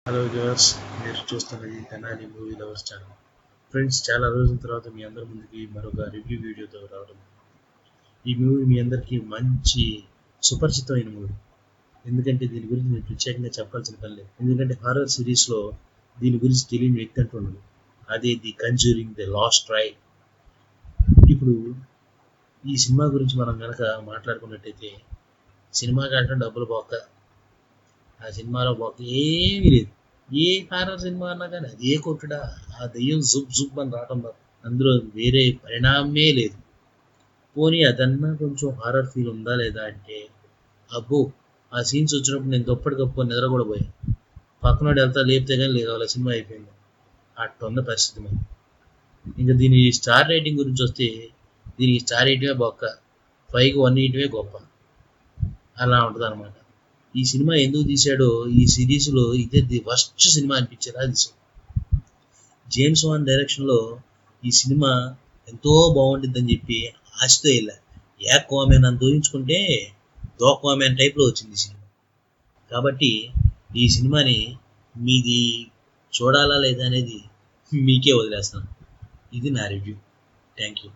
Hello viewers, మీరు చూస్తున్నది Tenali movie lovers channel. Friends, చాలా రోజుల తర్వాత మీ అందరి ముందుకి మరొక రివ్యూ వీడియోతో రావడం. ఈ మూవీ మీ అందరికీ మంచి సుపరిచితమైన మూవీ. ఎందుకంటే దీని గురించి నేను ప్రత్యేకంగా చెప్పాల్సిన పని లేదు. ఎందుకంటే హారర్ సిరీస్లో దీని గురించి తెలియని వ్యక్తి అంటూ ఉండదు. అదే ది కన్జ్యూరింగ్ ది లాస్ట్ రైడ్. ఇప్పుడు ఈ సినిమా గురించి మనం కనుక మాట్లాడుకున్నట్టయితే, సినిమా కంటే డబ్బులు బొక్క. ఆ సినిమాలో బొక్క ఏమీ లేదు. ఏ హారర్ సినిమా అన్నా కానీ అదే కొట్టుడా, ఆ దెయ్యం జుబ్ జుబ్ అని రావటం తప్ప అందులో వేరే పరిణామమే లేదు. పోనీ అదన్నా కొంచెం హారర్ ఫీల్ ఉందా లేదా అంటే, అబ్బో, ఆ సీన్స్ వచ్చినప్పుడు నేను దుప్పటి కప్పుకొని నిద్ర కూడా పోయాను. పక్కనోడు వెళ్తా లేపితే కానీ లేదు, వాళ్ళ సినిమా అయిపోయింది. అట్టుంది పరిస్థితి మరి. ఇంకా దీని స్టార్ రేటింగ్ గురించి వస్తే, దీనికి స్టార్ వేయటమే బొక్క, 5కి 1 వేయటమే గొప్ప. అలా ఉంటుంది అనమాట. ఈ సినిమా ఎందుకు తీశాడో ఈ సిరీస్లో ఇదే ది ఫస్ట్ సినిమా అనిపించేలా తీశాడు. జేమ్స్ వాన్ డైరెక్షన్లో ఈ సినిమా ఎంతో బాగుంటుందని చెప్పి ఆశతో వెళ్ళా. యాక్వామెన్ అని ఊహించుకుంటే డోక్వామెన్ టైప్లో వచ్చింది ఈ సినిమా. కాబట్టి ఈ సినిమాని మీది చూడాలా లేదా అనేది మీకే వదిలేస్తాను. ఇది నా రివ్యూ. Thank you.